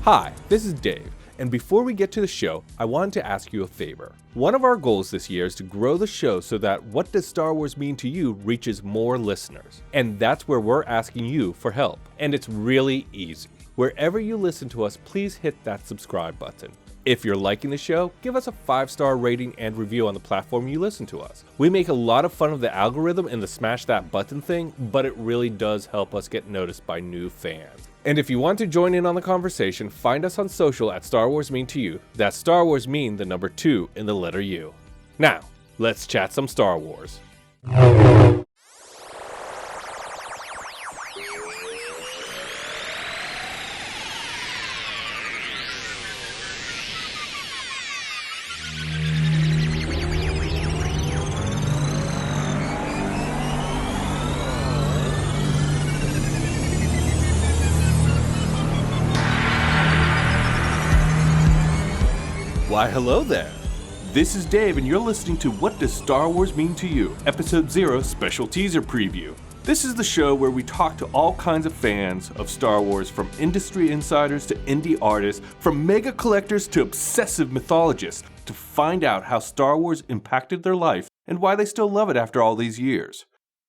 Hi, this is Dave, and before we get to the show, I wanted to ask you a favor. One of our goals this year is to grow the show so that What Does Star Wars Mean to You reaches more listeners. And that's where we're asking you for help. And it's really easy. Wherever you listen to us, please hit that subscribe button. If you're liking the show, give us a 5-star rating and review on the platform you listen to us. We make a lot of fun of the algorithm and the smash that button thing, but it really does help us get noticed by new fans. And if you want to join in on the conversation, find us on social at Star Wars Mean to You. That's Star Wars Mean, the number 2 in the letter U. Now, let's chat some Star Wars. Why, hello there. This is Dave, and you're listening to What Does Star Wars Mean to You? Episode 0 Special Teaser Preview. This is the show where we talk to all kinds of fans of Star Wars, from industry insiders to indie artists, from mega collectors to obsessive mythologists, to find out how Star Wars impacted their life and why they still love it after all these years.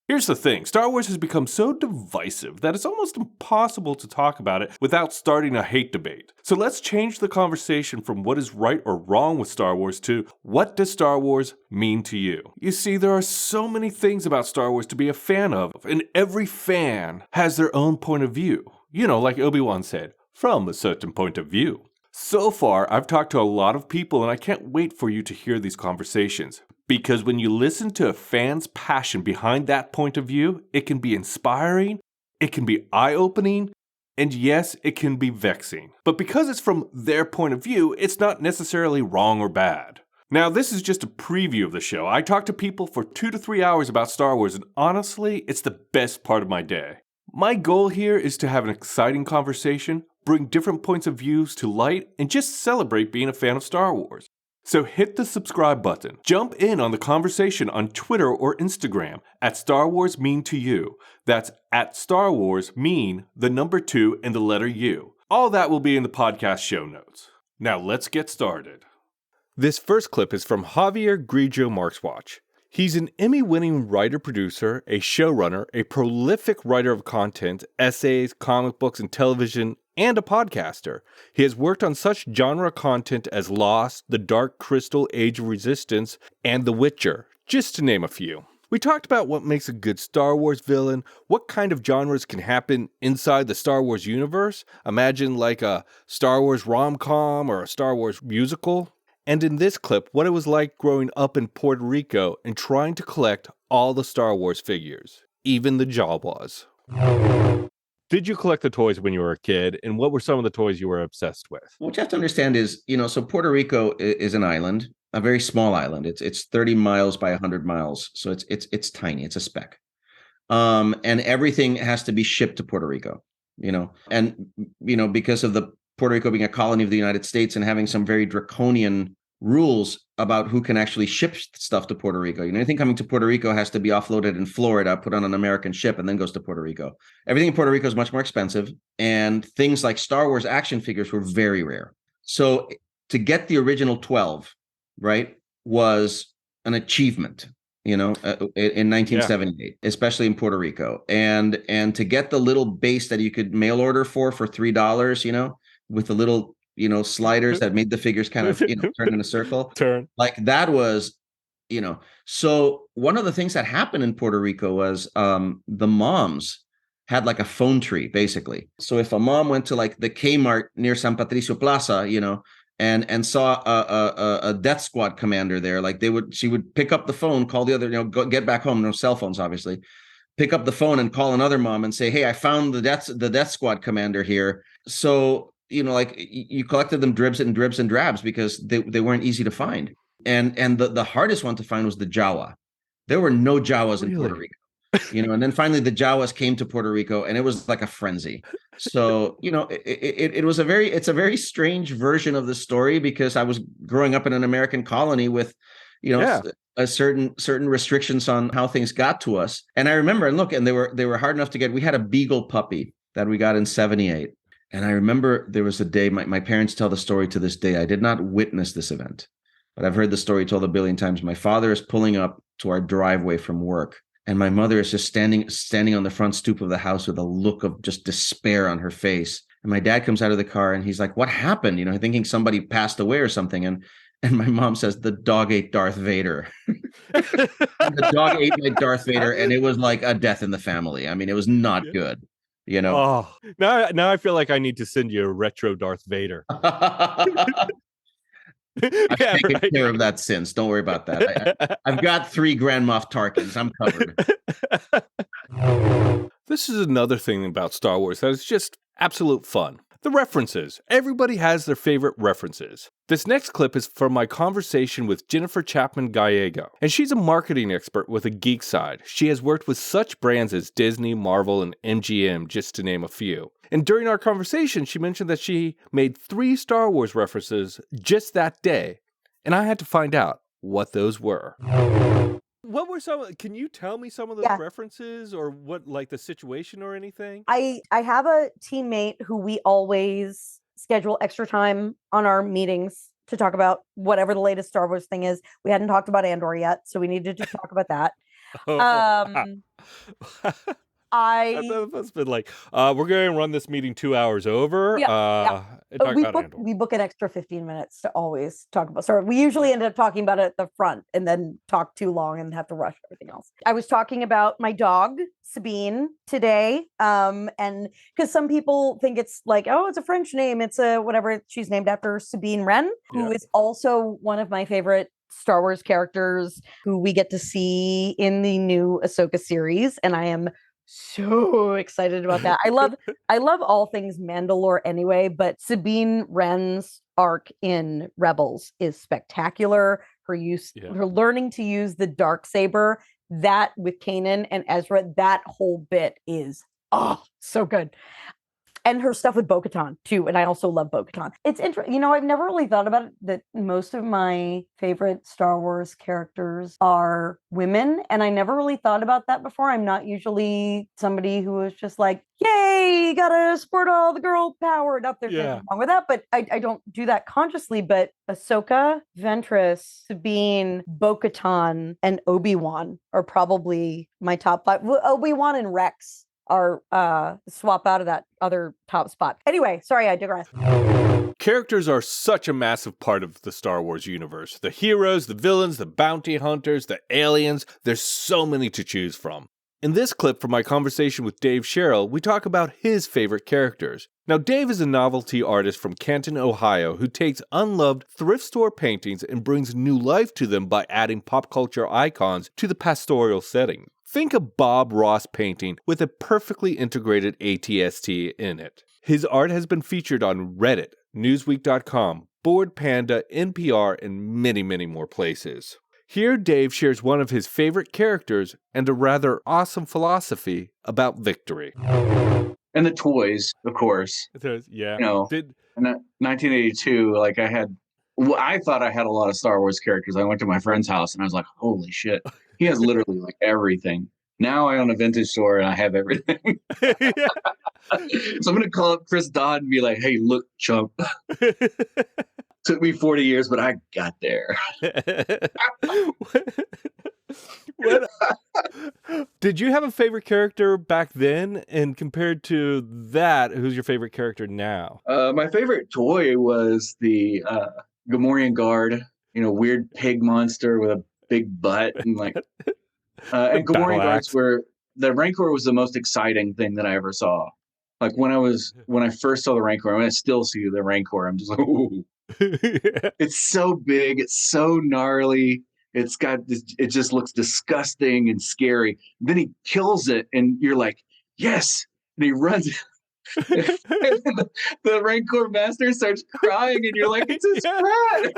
Here's the thing, Star Wars has become so divisive that it's almost impossible to talk about it without starting a hate debate. So let's change the conversation from what is right or wrong with Star Wars to what does Star Wars mean to you? You see, there are so many things about Star Wars to be a fan of, and every fan has their own point of view. You know, like Obi-Wan said, from a certain point of view. So far, I've talked to a lot of people, and I can't wait for you to hear these conversations. Because when you listen to a fan's passion behind that point of view, it can be inspiring, it can be eye-opening, and yes, it can be vexing. But because it's from their point of view, it's not necessarily wrong or bad. Now, this is just a preview of the show. I talk to people for 2 to 3 hours about Star Wars, and honestly, it's the best part of my day. My goal here is to have an exciting conversation, bring different points of views to light, and just celebrate being a fan of Star Wars. So hit the subscribe button. Jump in on the conversation on Twitter or Instagram at Star Wars Mean to You. That's at Star Wars Mean, the number 2 and the letter U. All that will be in the podcast show notes. Now let's get started. This first clip is from Javier Grillo-Marxuach. He's an Emmy-winning writer-producer, a showrunner, a prolific writer of content, essays, comic books, and television, and a podcaster. He has worked on such genre content as Lost, The Dark Crystal, Age of Resistance, and The Witcher, just to name a few. We talked about what makes a good Star Wars villain, what kind of genres can happen inside the Star Wars universe, imagine like a Star Wars rom-com or a Star Wars musical, and in this clip, what it was like growing up in Puerto Rico and trying to collect all the Star Wars figures, even the Jawas. Did you collect the toys when you were a kid, and what were some of the toys you were obsessed with? What you have to understand is, so Puerto Rico is an island, a very small island. It's 30 miles by 100 miles, so it's tiny. It's a speck, and everything has to be shipped to Puerto Rico. And because of the Puerto Rico being a colony of the United States and having some very draconian rules about who can actually ship stuff to Puerto Rico. Anything coming to Puerto Rico has to be offloaded in Florida, put on an American ship, and then goes to Puerto Rico. Everything in Puerto Rico is much more expensive, and things like Star Wars action figures were very rare. So to get the original 12, right, was an achievement, in 1978, especially in Puerto Rico. And to get the little base that you could mail order for $3, with the little sliders that made the figures kind of turn in a circle. Like that was, so one of the things that happened in Puerto Rico was the moms had like a phone tree, basically. So if a mom went to like the Kmart near San Patricio Plaza, and saw a death squad commander there, like she would pick up the phone, call the other, get back home, no cell phones, obviously, pick up the phone and call another mom and say, hey, I found the death squad commander here. So you collected them dribs and drabs because they weren't easy to find. And the hardest one to find was the Jawa. There were no Jawas in Puerto Rico. And then finally the Jawas came to Puerto Rico, and it was like a frenzy. So, it's a very strange version of the story, because I was growing up in an American colony with, a certain restrictions on how things got to us. And I remember, and they were hard enough to get. We had a beagle puppy that we got in 78. And I remember there was a day, my parents tell the story to this day. I did not witness this event, but I've heard the story told a billion times. My father is pulling up to our driveway from work, and my mother is just standing on the front stoop of the house with a look of just despair on her face. And my dad comes out of the car and he's like, "What happened?" Thinking somebody passed away or something. And my mom says, "The dog ate Darth Vader." The dog ate my Darth Vader, and it was like a death in the family. I mean, it was not good. Oh, now I feel like I need to send you a retro Darth Vader. I've taken care of that since. Don't worry about that. I've got 3 Grand Moff Tarkins. I'm covered. This is another thing about Star Wars that is just absolute fun. The references. Everybody has their favorite references. This next clip is from my conversation with Jennifer Chapman Gallego, and she's a marketing expert with a geek side. She has worked with such brands as Disney, Marvel, and MGM, just to name a few. And during our conversation, she mentioned that she made 3 Star Wars references just that day, and I had to find out what those were. What were can you tell me some of those references, or what, like the situation or anything? I have a teammate who we always schedule extra time on our meetings to talk about whatever the latest Star Wars thing is. We hadn't talked about Andor yet, so we needed to talk about that. That's been like, we're going to run this meeting 2 hours over. We book an extra 15 minutes to always talk about Star Wars. We usually end up talking about it at the front and then talk too long and have to rush everything else. I was talking about my dog, Sabine, today. And because some people think it's like, oh, it's a French name. It's a whatever. She's named after Sabine Wren, who is also one of my favorite Star Wars characters who we get to see in the new Ahsoka series. And I am so excited about that. I love all things Mandalore anyway, but Sabine Wren's arc in Rebels is spectacular. Her learning to use the Darksaber, that with Kanan and Ezra, that whole bit is so good. And her stuff with Bo-Katan too. And I also love Bo-Katan. It's interesting. I've never really thought about it that most of my favorite Star Wars characters are women. And I never really thought about that before. I'm not usually somebody who is just like, yay, gotta support all the girl power. Not there's nothing wrong with that, but I don't do that consciously. But Ahsoka, Ventress, Sabine, Bo-Katan, and Obi-Wan are probably my top 5. Obi-Wan and Rex are swap out of that other top spot. Anyway, sorry, I digress. Characters are such a massive part of the Star Wars universe. The heroes, the villains, the bounty hunters, the aliens, there's so many to choose from. In this clip from my conversation with Dave Sherrill, we talk about his favorite characters. Now, Dave is a novelty artist from Canton, Ohio, who takes unloved thrift store paintings and brings new life to them by adding pop culture icons to the pastoral setting. Think a Bob Ross painting with a perfectly integrated ATST in it. His art has been featured on Reddit, Newsweek.com, Board Panda, NPR, and many, many more places. Here, Dave shares one of his favorite characters and a rather awesome philosophy about victory. And the toys, of course. Yeah. In 1982, I thought I had a lot of Star Wars characters. I went to my friend's house and I was like, holy shit. He has literally like everything. Now I own a vintage store and I have everything. So I'm going to call up Chris Dodd and be like, hey, look, chump. Took me 40 years, but I got there. Did you have a favorite character back then? And compared to that, who's your favorite character now? My favorite toy was the Gamorrean guard, weird pig monster with a big butt and and Gamorrean guards the Rancor was the most exciting thing that I ever saw. Like when I first saw the Rancor, when I still see the Rancor, I'm just like, ooh. It's so big, it's so gnarly. It's got this, it just looks disgusting and scary. Then he kills it and you're like, yes. And he runs. the Rancor master starts crying and you're like, it's his friend.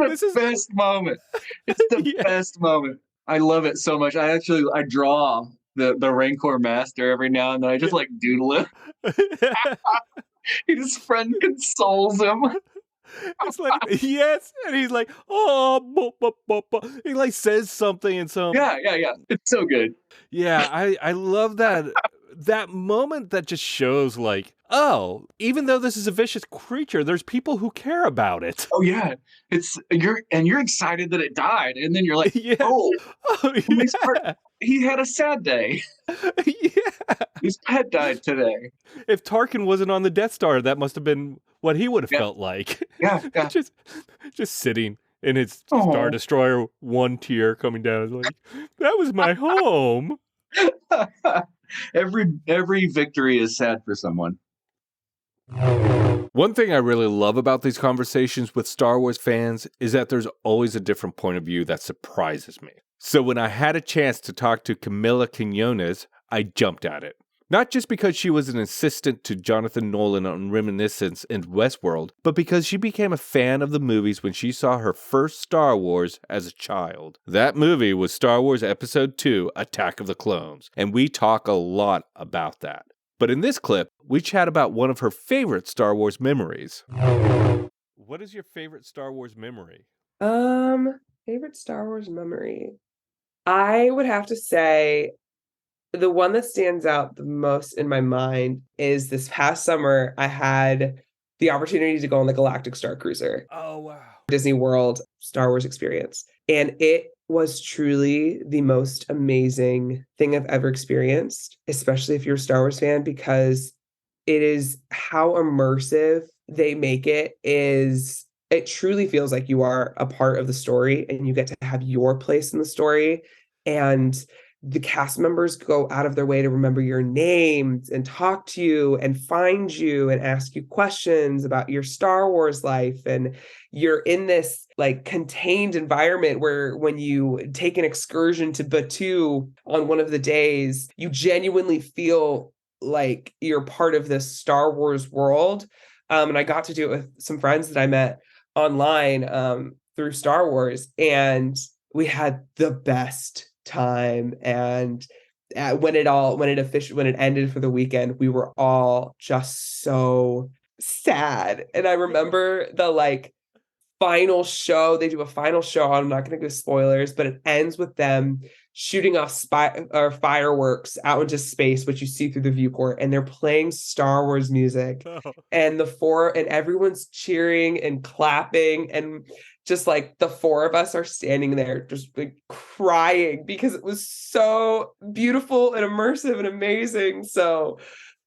It's the best moment. It's the best moment. I love it so much. I draw the Rancor master every now and then. I just doodle it. His friend consoles him. It's like, yes, and he's like, oh, he says something and so yeah, it's so good. Yeah, I love that that moment that just shows like, oh, even though this is a vicious creature, there's people who care about it. Oh yeah, you're excited that it died, and then you're like, he had a sad day. Yeah, his pet died today. If Tarkin wasn't on the Death Star, that must have been what he would have felt like. Yeah. just sitting in his Star Destroyer, one tear coming down. Like, that was my home. Every victory is sad for someone. One thing I really love about these conversations with Star Wars fans is that there's always a different point of view that surprises me. So when I had a chance to talk to Camila Quinones, I jumped at it. Not just because she was an assistant to Jonathan Nolan on Reminiscence and Westworld, but because she became a fan of the movies when she saw her first Star Wars as a child. That movie was Star Wars Episode 2, Attack of the Clones, and we talk a lot about that. But in this clip, we chat about one of her favorite Star Wars memories. What is your favorite Star Wars memory? Favorite Star Wars memory? I would have to say the one that stands out the most in my mind is this past summer, I had the opportunity to go on the Galactic Star Cruiser. Oh, wow. Disney World Star Wars experience. And it was truly the most amazing thing I've ever experienced, especially if you're a Star Wars fan, because it is how immersive they make it. It truly feels like you are a part of the story and you get to have your place in the story. And the cast members go out of their way to remember your names and talk to you and find you and ask you questions about your Star Wars life. And you're in this like contained environment where when you take an excursion to Batuu on one of the days, you genuinely feel like you're part of this Star Wars world. And I got to do it with some friends that I met online through Star Wars, and we had the best time. And when it ended for the weekend, we were all just so sad. And I remember the final show. They do a final show. I'm not going to give spoilers, but it ends with them shooting off fireworks out into space, which you see through the viewport, and they're playing Star Wars music, and everyone's cheering and clapping, and just like the four of us are standing there just like crying because it was so beautiful and immersive and amazing. So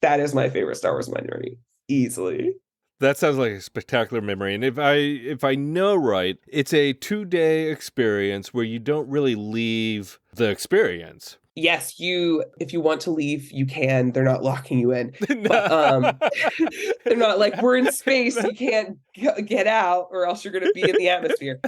that is my favorite Star Wars memory, easily. That sounds like a spectacular memory. And if I know right, it's a 2-day experience where you don't really leave the experience. Yes, if you want to leave, you can. They're not locking you in. But they're not like, we're in space, you can't get out or else you're going to be in the atmosphere.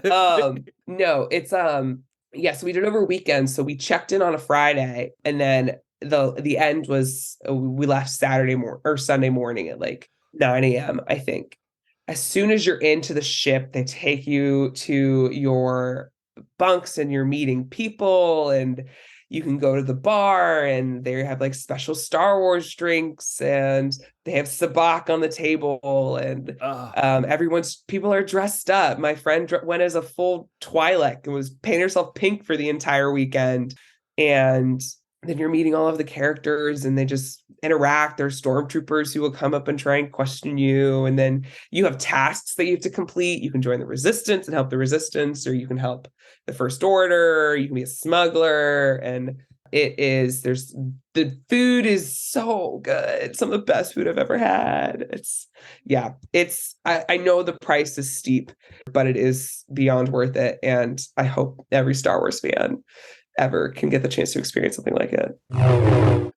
No, it's so we did it over a weekend. So we checked in on a Friday, and then the end was we left Sunday morning at like 9 a.m. I think. As soon as you're into the ship, they take you to your bunks and you're meeting people, and you can go to the bar, and they have like special Star Wars drinks, and they have sabacc on the table, and people are dressed up. My friend went as a full Twi'lek and was painting herself pink for the entire weekend. And then you're meeting all of the characters, and they just interact. There's stormtroopers who will come up and try and question you. And then you have tasks that you have to complete. You can join the Resistance and help the Resistance, or you can help the First Order. You can be a smuggler. And the food is so good. Some of the best food I've ever had. I know the price is steep, but it is beyond worth it. And I hope every Star Wars fan ever can get the chance to experience something like it.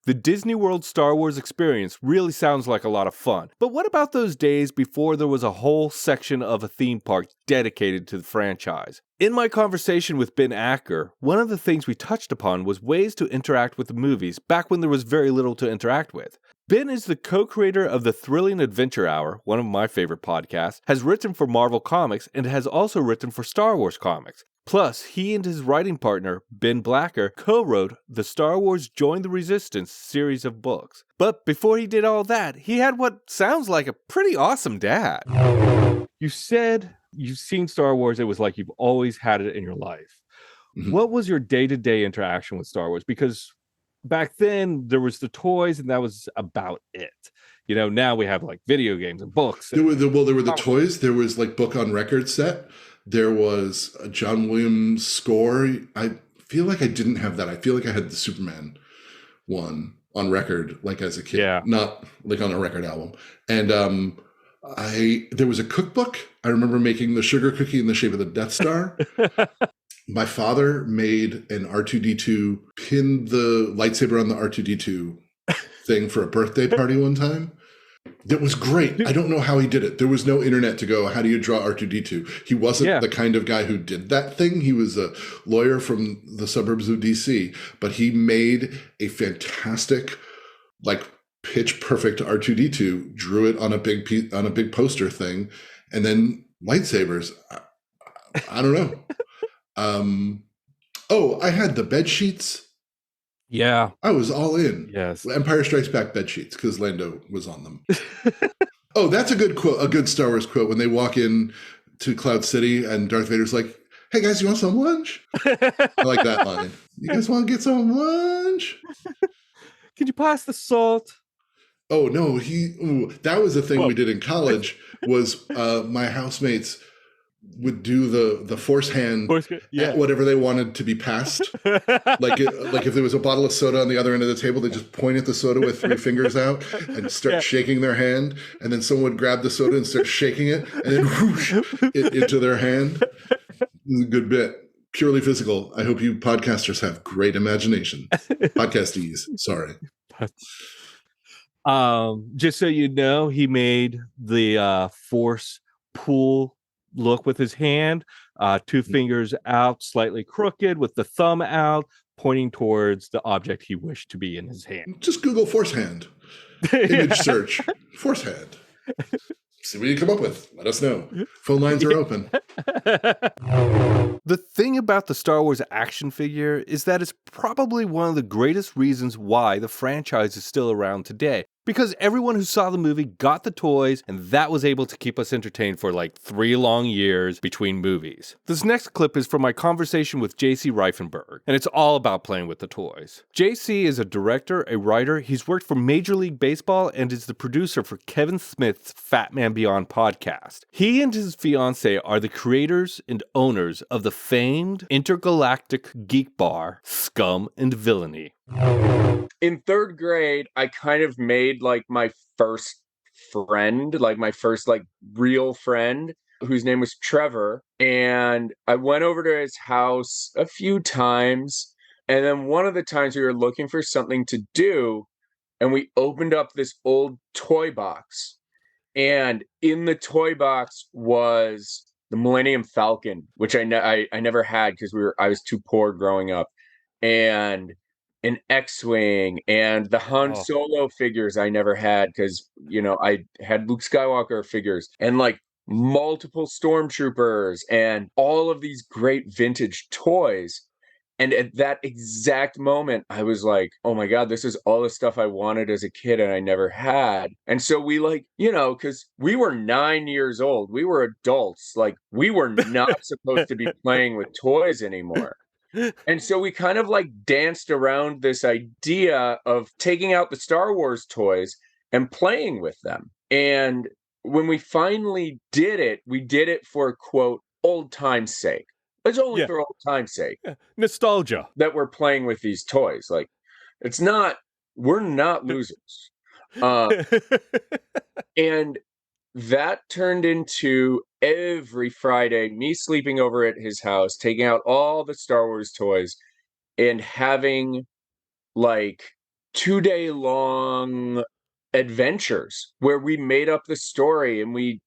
The Disney World Star Wars experience really sounds like a lot of fun. But what about those days before there was a whole section of a theme park dedicated to the franchise? In my conversation with Ben Acker, one of the things we touched upon was ways to interact with the movies back when there was very little to interact with. Ben is the co-creator of the Thrilling Adventure Hour, one of my favorite podcasts, has written for Marvel Comics, and has also written for Star Wars comics. Plus, he and his writing partner, Ben Blacker, co-wrote the Star Wars Join the Resistance series of books. But before he did all that, he had what sounds like a pretty awesome dad. You said you've seen Star Wars, it was like you've always had it in your life. Mm-hmm. What was your day-to-day interaction with Star Wars? Because back then there was the toys and that was about it. You know, now we have like video games and books. There were the toys. There was like book on record set. There was a John Williams score. I feel like I didn't have that. I feel like I had the Superman one on record, like as a kid, not like on a record album. And there was a cookbook. I remember making the sugar cookie in the shape of the Death Star. My father made an R2-D2, pinned the lightsaber on the R2-D2 thing for a birthday party one time. That was great. I don't know how he did it. There was no internet to go, how do you draw R2-D2? He wasn't the kind of guy who did that thing. He was a lawyer from the suburbs of DC, but he made a fantastic, like pitch perfect R2-D2, drew it on a big poster thing, and then lightsabers. I don't know. I had the bed sheets. Yeah. I was all in. Yes. Empire Strikes Back bed sheets because Lando was on them. Oh, that's a good quote, a good Star Wars quote when they walk in to Cloud City and Darth Vader's like, "Hey guys, you want some lunch?" I like that line. You guys want to get some lunch? Could you pass the salt? Oh no, that was a thing we did in college was my housemates would do the force hand at whatever they wanted to be passed. like if there was a bottle of soda on the other end of the table, they just point at the soda with 3 fingers out and start shaking their hand, and then someone would grab the soda and start shaking it and then whoosh it into their hand. It was a good bit. Purely physical. I hope you podcasters have great imagination. Podcasties, sorry. Just so you know, he made the force pull look with his hand, 2 fingers out, slightly crooked, with the thumb out, pointing towards the object he wished to be in his hand. Just Google force hand. Image search. Force hand. See what you come up with. Let us know. Phone lines are open. The thing about the Star Wars action figure is that it's probably one of the greatest reasons why the franchise is still around today. Because everyone who saw the movie got the toys, and that was able to keep us entertained for like 3 long years between movies. This next clip is from my conversation with JC Reifenberg, and it's all about playing with the toys. JC is a director, a writer, he's worked for Major League Baseball, and is the producer for Kevin Smith's Fat Man Beyond podcast. He and his fiancée are the creators and owners of the famed intergalactic geek bar, Scum and Villainy. In 3rd grade, I kind of made like my first friend, like my first like real friend, whose name was Trevor. And I went over to his house a few times. And then one of the times we were looking for something to do, and we opened up this old toy box. And in the toy box was the Millennium Falcon, which I never had because I was too poor growing up. And an X-Wing and the Han Solo figures I never had because, you know, I had Luke Skywalker figures and like multiple stormtroopers and all of these great vintage toys. And at that exact moment, I was like, oh my God, this is all the stuff I wanted as a kid and I never had. And so we like, you know, because we were 9 years old, we were adults, like we were not supposed to be playing with toys anymore. And so we kind of like danced around this idea of taking out the Star Wars toys and playing with them. And when we finally did it, we did it for, quote, old time's sake. It's only for old time's sake. Nostalgia. That we're playing with these toys. Like, we're not losers. And that turned into every Friday, me sleeping over at his house, taking out all the Star Wars toys and having like 2-day long adventures where we made up the story and we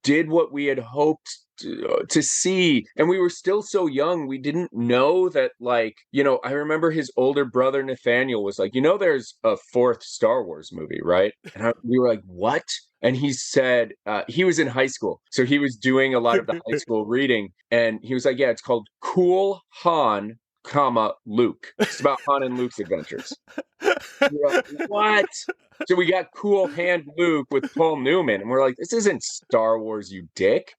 did what we had hoped to see. And we were still so young. We didn't know that, like, you know, I remember his older brother, Nathaniel, was like, you know, there's a 4th Star Wars movie, right? And we were like, what? And he said, he was in high school. So he was doing a lot of the high school reading. And he was like, yeah, it's called Cool Han, Luke. It's about Han and Luke's adventures. We were like, what? So we got Cool Hand Luke with Paul Newman. And we're like, this isn't Star Wars, you dick.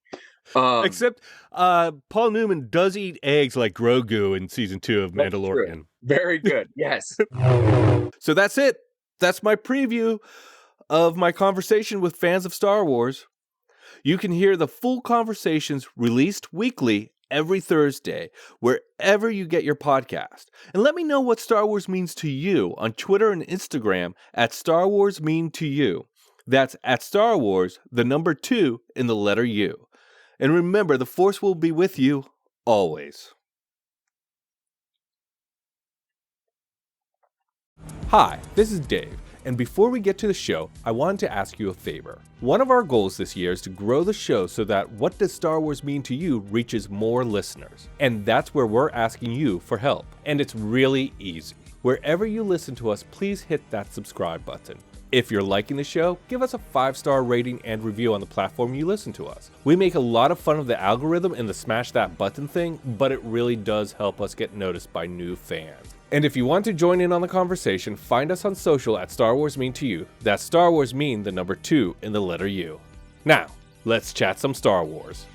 Except Paul Newman does eat eggs like Grogu in season 2 of Mandalorian. Very good. Yes. So that's it. That's my preview of my conversation with fans of Star Wars. You can hear the full conversations released weekly every Thursday, wherever you get your podcast. And let me know what Star Wars means to you on Twitter and Instagram at Star Wars Mean to You. That's at Star Wars, the number 2 in the letter U. And remember, the Force will be with you always. Hi, this is Dave. And before we get to the show, I wanted to ask you a favor. One of our goals this year is to grow the show so that What Does Star Wars Mean to You reaches more listeners. And that's where we're asking you for help. And it's really easy. Wherever you listen to us, please hit that subscribe button. If you're liking the show, give us a 5-star rating and review on the platform you listen to us. We make a lot of fun of the algorithm and the smash that button thing, but it really does help us get noticed by new fans. And if you want to join in on the conversation, find us on social at Star Wars Mean to You. That's Star Wars Mean, the number 2 in the letter U. Now, let's chat some Star Wars.